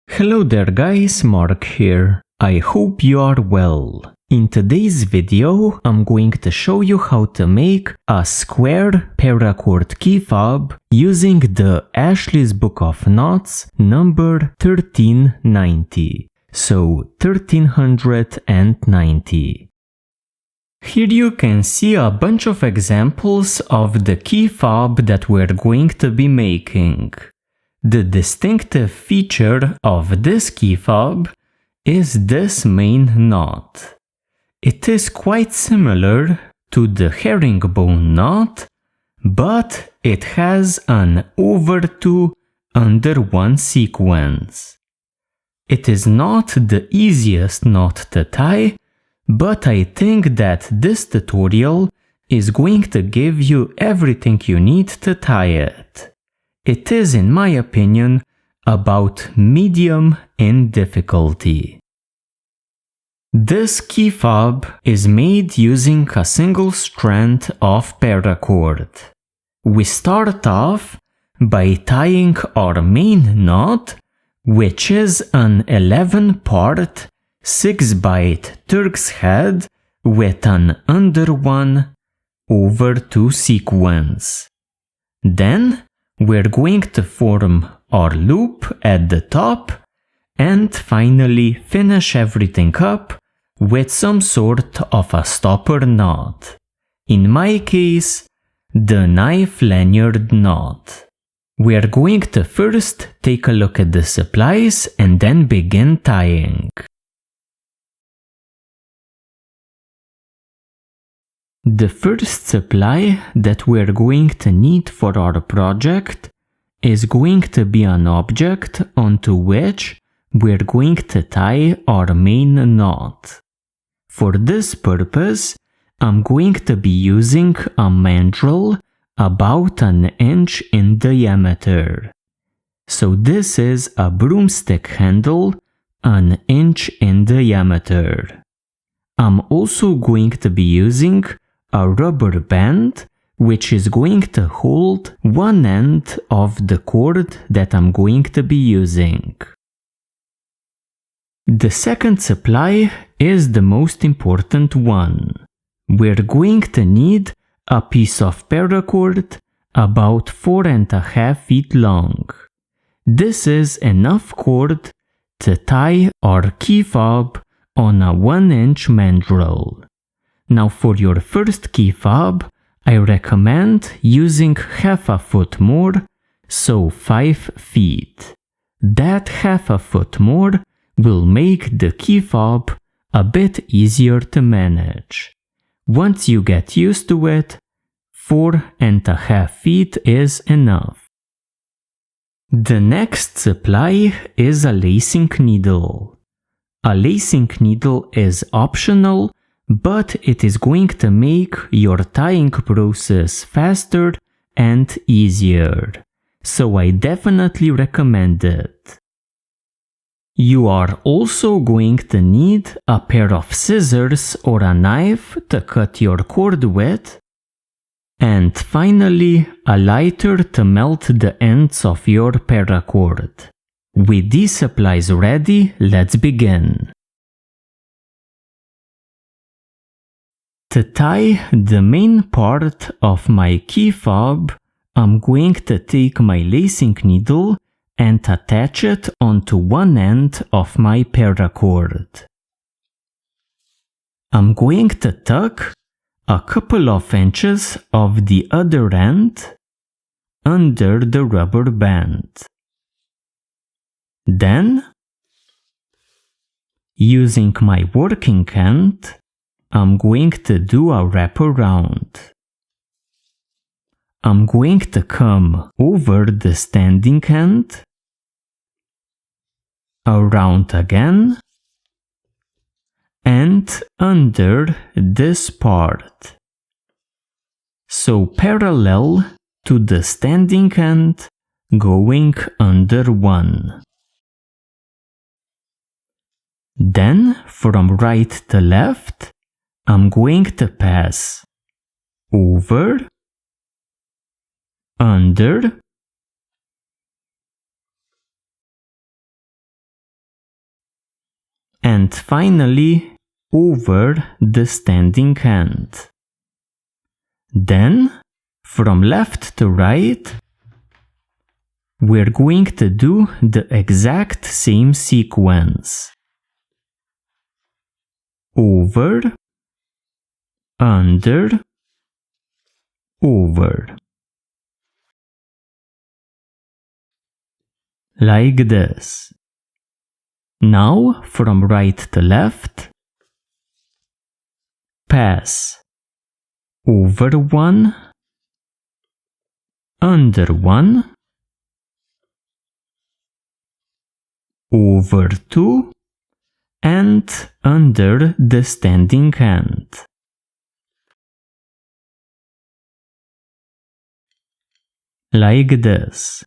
Hello there guys, Mark here. I hope you are well. In today's video, I'm going to show you how to make a square paracord key fob using the Ashley's Book of Knots number 1390. So 1390. Here you can see a bunch of examples of the key fob that we're going to be making. The distinctive feature of this key fob is this main knot. It is quite similar to the herringbone knot, but it has an over 2 under 1 sequence. It is not the easiest knot to tie, but I think that this tutorial is going to give you everything you need to tie it. It is, in my opinion, about medium in difficulty. This key fob is made using a single strand of paracord. We start off by tying our main knot, which is an 11-part 6-byte Turk's head with an under 1 over 2 sequence. Then we're going to form our loop at the top and finally finish everything up with some sort of a stopper knot. In my case, the knife lanyard knot. We're going to first take a look at the supplies and then begin tying. The first supply that we're going to need for our project is going to be an object onto which we're going to tie our main knot. For this purpose, I'm going to be using a mandrel about an inch in diameter. So this is a broomstick handle an inch in diameter. I'm also going to be using a rubber band which is going to hold one end of the cord that I'm going to be using. The second supply is the most important one. We're going to need a piece of paracord about 4.5 feet long. This is enough cord to tie our key fob on a 1-inch mandrel. Now for your first key fob, I recommend using half a foot more, so 5 feet. That half a foot more will make the key fob a bit easier to manage. Once you get used to it, 4.5 feet is enough. The next supply is a lacing needle. A lacing needle is optional, but it is going to make your tying process faster and easier, so I definitely recommend it. You are also going to need a pair of scissors or a knife to cut your cord with, and finally a lighter to melt the ends of your paracord. With these supplies ready, let's begin. To tie the main part of my key fob, I'm going to take my lacing needle and attach it onto one end of my paracord. I'm going to tuck a couple of inches of the other end under the rubber band. Then, using my working end, I'm going to do a wraparound. I'm going to come over the standing end, around again, and under this part. So parallel to the standing end, going under one. Then from right to left, I'm going to pass over, under, and finally over the standing hand. Then, from left to right, we're going to do the exact same sequence. Over, under, over. Like this. Now, from right to left, pass over one, under one, over two, and under the standing hand. Like this.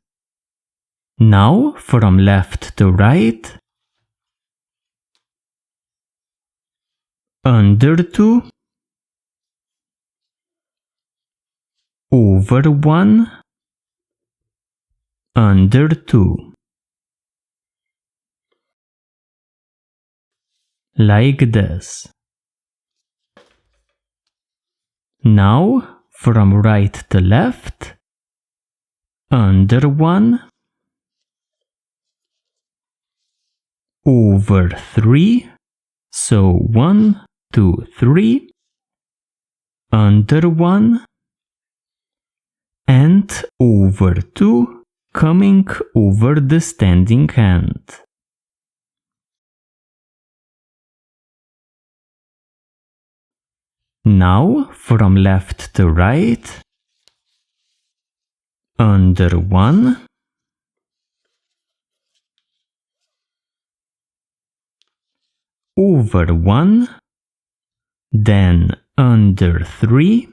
Now, from left to right, under two, over one, under two. Like this. Now, from right to left, under one, over three, so 1, 2, 3, under one, and over two, coming over the standing hand. Now, from left to right, under one, over one, then under three,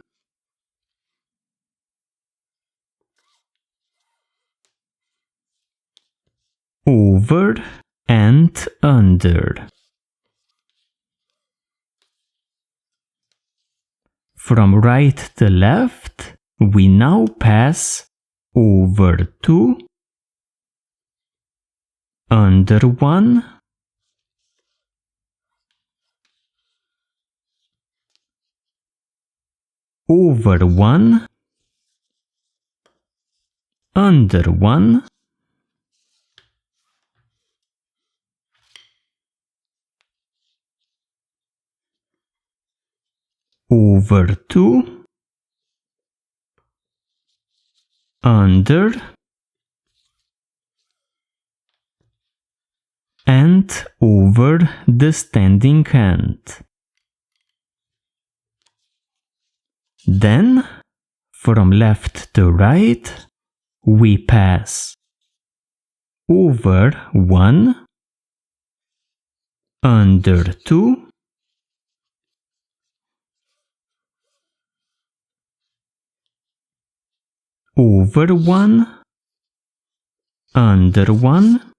over and under. From right to left, we now pass over two, under one, over one, under one, over two, under, and over the standing hand. Then, from left to right, we pass over one, under two, over one, under one,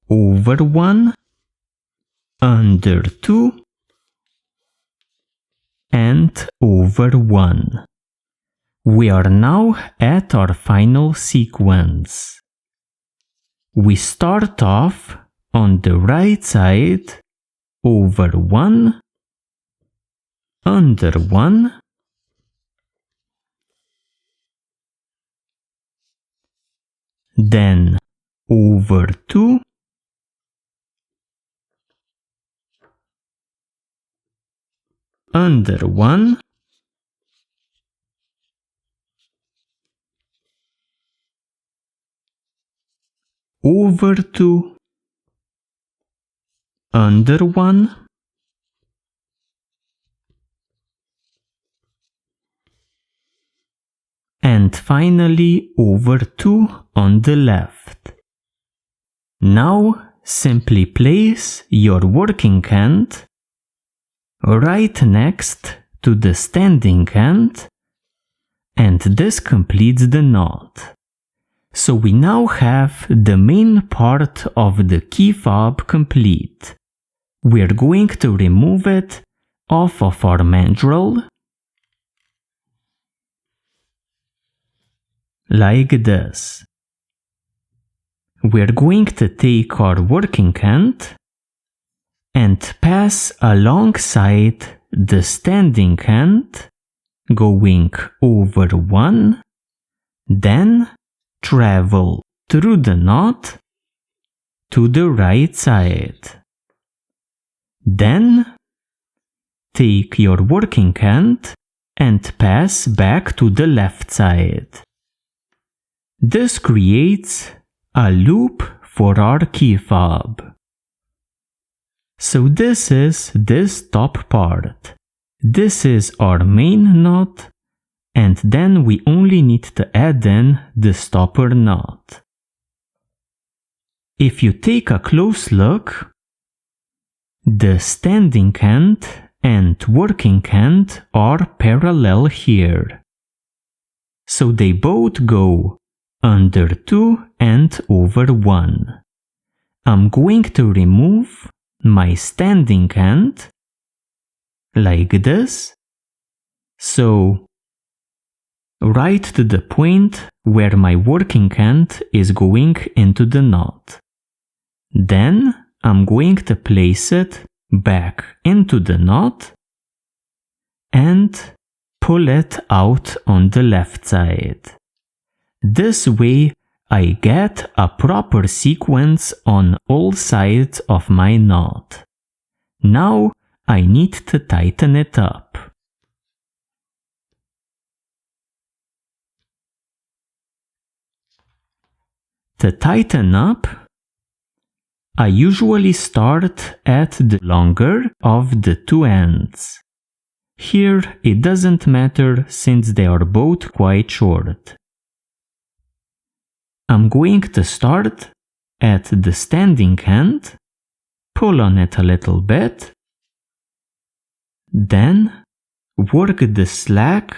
over one, under two, and over one. We are now at our final sequence. We start off on the right side, over one, under one, then over two, under one, over two, under one, and finally over two on the left. Now simply place your working hand right next to the standing hand, and this completes the knot. So we now have the main part of the key fob complete. We're going to remove it off of our mandrel like this. we're going to take our working hand and pass alongside the standing hand, going over one, then travel through the knot to the right side. Then take your working hand and pass back to the left side. This creates a loop for our key fob. So this is this top part. This is our main knot, and then we only need to add in the stopper knot. If you take a close look, the standing hand and working hand are parallel here. So they both go under 2 and over 1. I'm going to remove my standing hand like this. So right to the point where my working hand is going into the knot. Then I'm going to place it back into the knot and pull it out on the left side. This way I get a proper sequence on all sides of my knot. Now I need to tighten it up. To tighten up, I usually start at the longer of the two ends. Here it doesn't matter since they are both quite short. I'm going to start at the standing hand, pull on it a little bit, then work the slack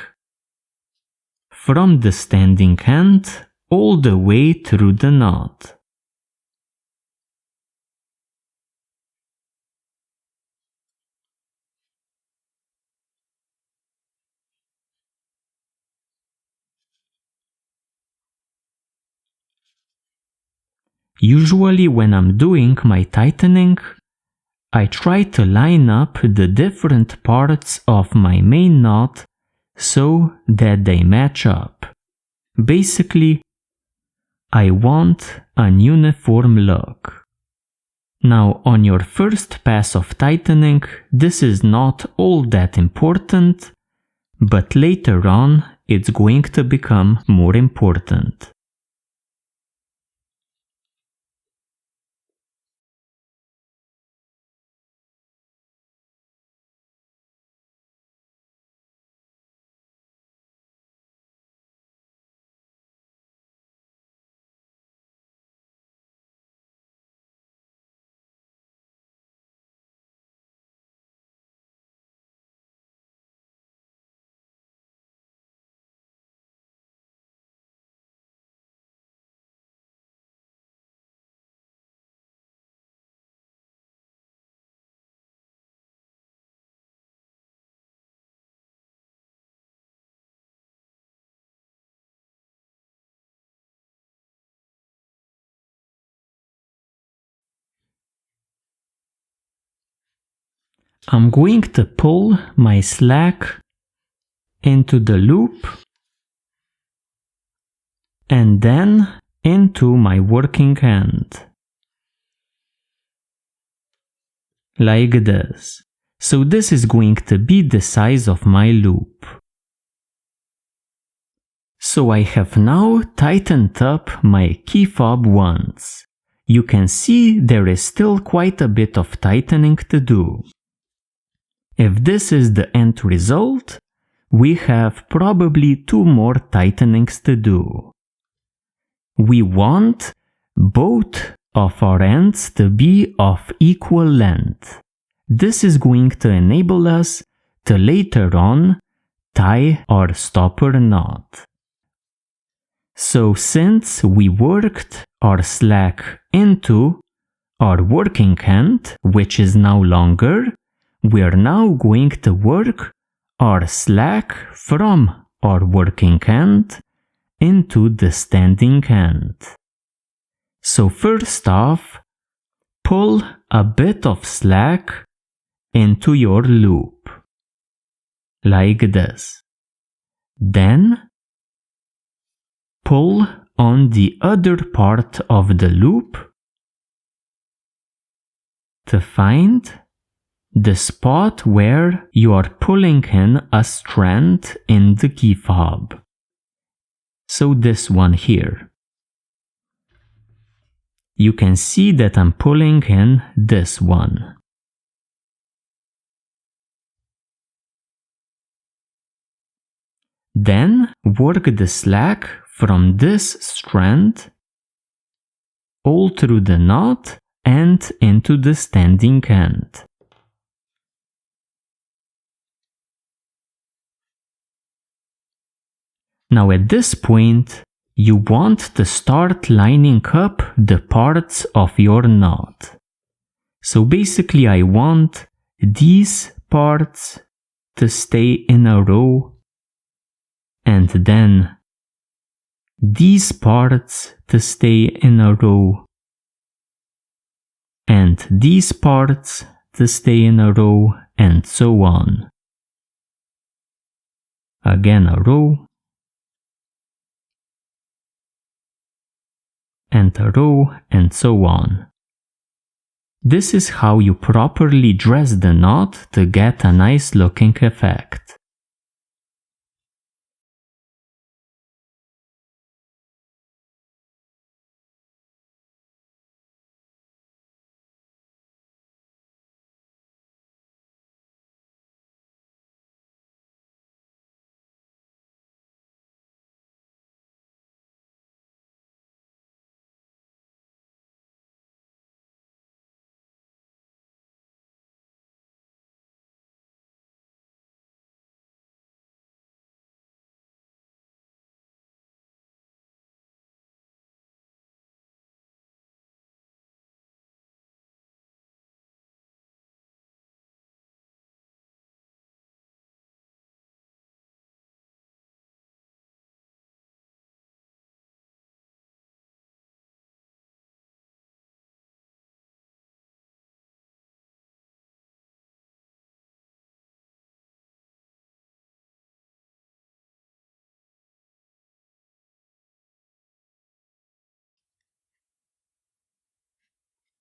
from the standing hand all the way through the knot. Usually when I'm doing my tightening, I try to line up the different parts of my main knot so that they match up. Basically, I want an uniform look. Now on your first pass of tightening, this is not all that important, but later on it's going to become more important. I'm going to pull my slack into the loop and then into my working hand. Like this. So this is going to be the size of my loop. So I have now tightened up my key fob once. You can see there is still quite a bit of tightening to do. If this is the end result, we have probably 2 more tightenings to do. We want both of our ends to be of equal length. This is going to enable us to later on tie our stopper knot. So since we worked our slack into our working hand, which is now longer, we are now going to work our slack from our working hand into the standing hand. So first off, pull a bit of slack into your loop, like this. Then, pull on the other part of the loop to find the spot where you are pulling in a strand in the key fob. So this one here. You can see that I'm pulling in this one. Then work the slack from this strand all through the knot and into the standing end. Now at this point, you want to start lining up the parts of your knot. So basically I want these parts to stay in a row, and then these parts to stay in a row, and these parts to stay in a row, and so on. Again a row, and a row, and so on. This is how you properly dress the knot to get a nice looking effect.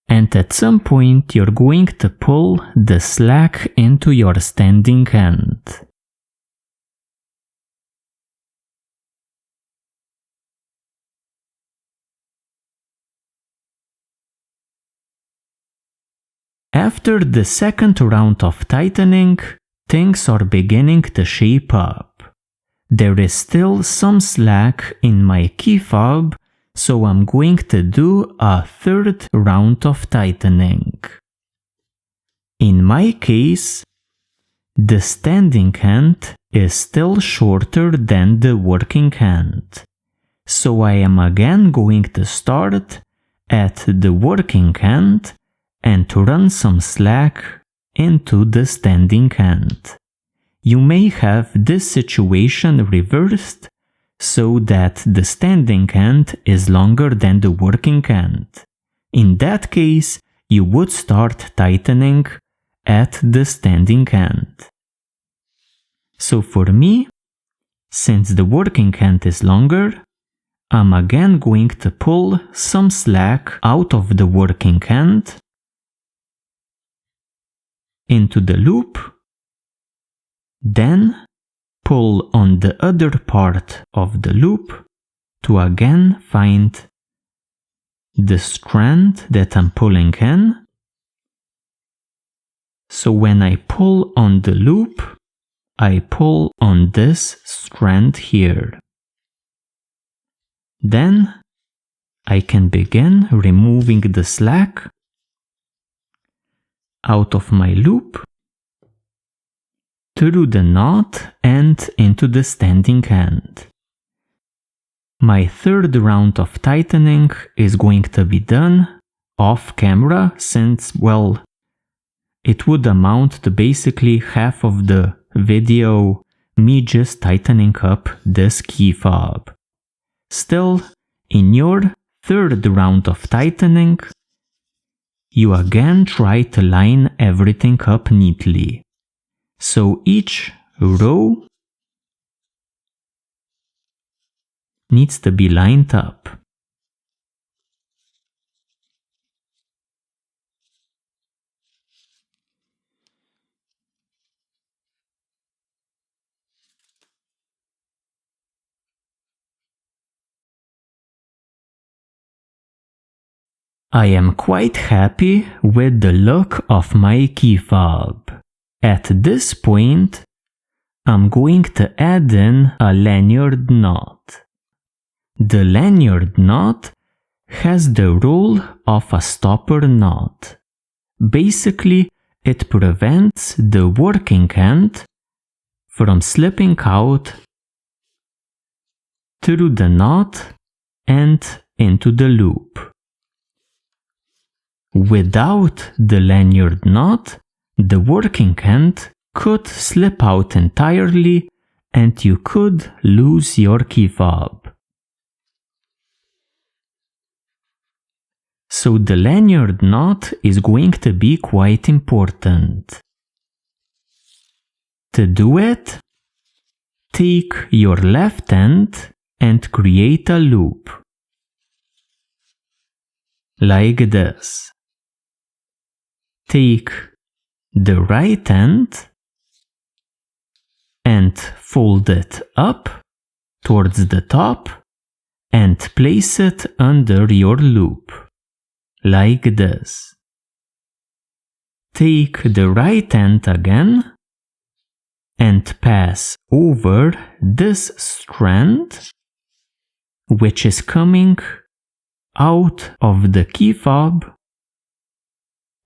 And at some point you're going to pull the slack into your standing end. After the second round of tightening, things are beginning to shape up. There is still some slack in my key fob, so I'm going to do a third round of tightening. In my case, the standing end is still shorter than the working end, so I am again going to start at the working end and to run some slack into the standing end. You may have this situation reversed so that the standing end is longer than the working end. In that case, you would start tightening at the standing end. So for me, since the working end is longer, I'm again going to pull some slack out of the working end into the loop, then pull on the other part of the loop to again find the strand that I'm pulling in. So when I pull on the loop, I pull on this strand here. Then I can begin removing the slack out of my loop, through the knot and into the standing end. My third round of tightening is going to be done off camera since, well, it would amount to basically half of the video me just tightening up this key fob. Still, in your third round of tightening, you again try to line everything up neatly. So each row needs to be lined up. I am quite happy with the look of my key fob. At this point, I'm going to add in a lanyard knot. The lanyard knot has the role of a stopper knot. Basically, it prevents the working end from slipping out through the knot and into the loop. Without the lanyard knot, the working end could slip out entirely and you could lose your key fob. So the lanyard knot is going to be quite important. To do it, take your left end and create a loop. Like this. Take the right end and fold it up towards the top and place it under your loop. Like this. Take the right end again and pass over this strand, which is coming out of the key fob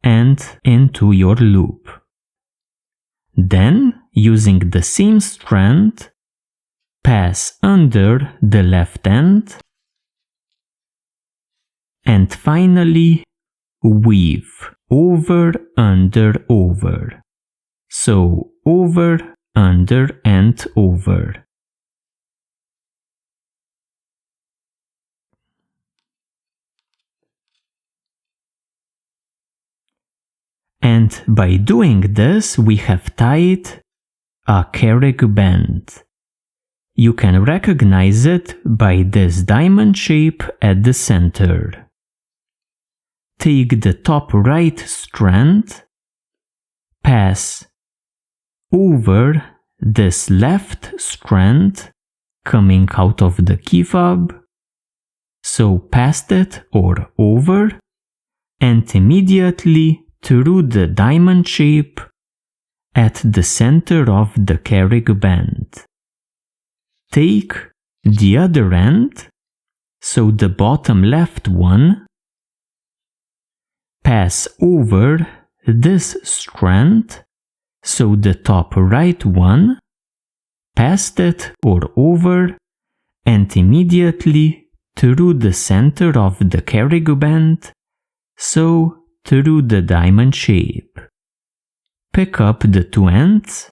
and into your loop. Then, using the same strand, pass under the left end and finally weave over, under, over. So over, under and over. And by doing this, we have tied a carrick band. You can recognize it by this diamond shape at the center. Take the top right strand, pass over this left strand coming out of the key fob, so past it or over, and immediately through the diamond shape at the center of the carrick band. Take the other end, so the bottom left one, pass over this strand, so the top right one, past it or over, and immediately through the center of the carrick band, so through the diamond shape. Pick up the two ends,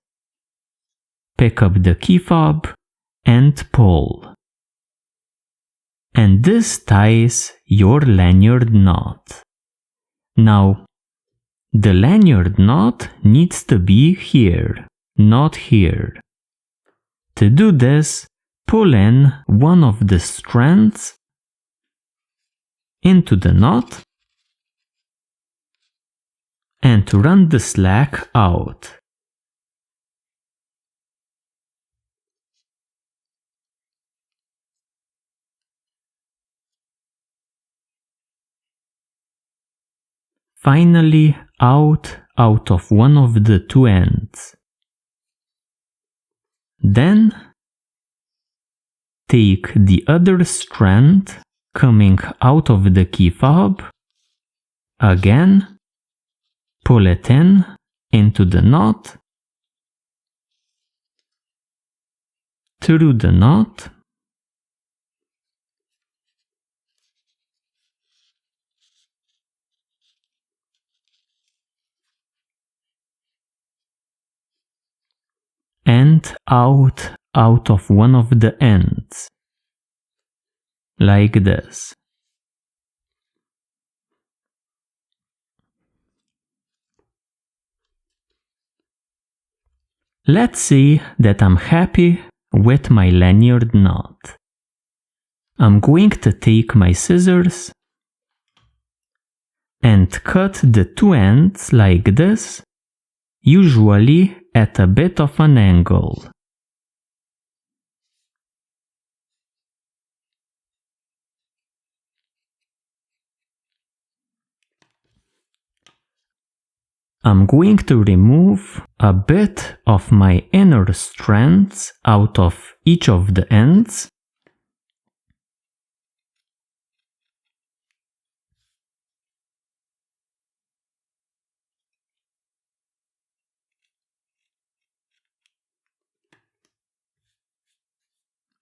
pick up the key fob, and pull. And this ties your lanyard knot. Now, the lanyard knot needs to be here, not here. To do this, pull in one of the strands into the knot and run the slack out. Finally, out of one of the two ends. Then, take the other strand coming out of the key fob, again, pull it in into the knot, through the knot, and out of one of the ends, like this. Let's say that I'm happy with my lanyard knot. I'm going to take my scissors and cut the two ends like this, usually at a bit of an angle. I'm going to remove a bit of my inner strands out of each of the ends.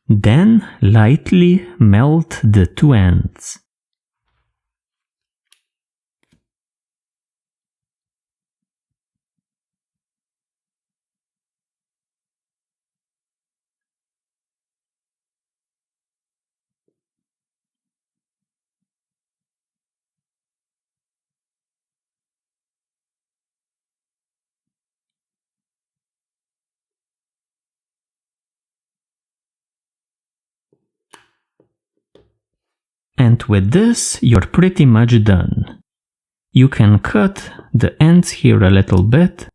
Then lightly melt the two ends. And with this, you're pretty much done. You can cut the ends here a little bit.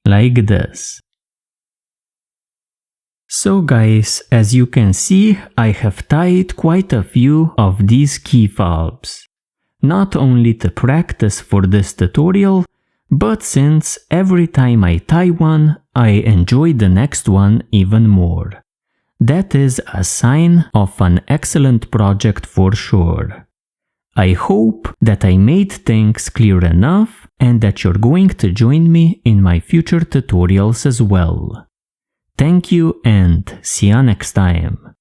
Like this. So guys, as you can see, I have tied quite a few of these key fobs. Not only to practice for this tutorial, but since every time I tie one, I enjoy the next one even more. That is a sign of an excellent project for sure. I hope that I made things clear enough and that you're going to join me in my future tutorials as well. Thank you and see you next time.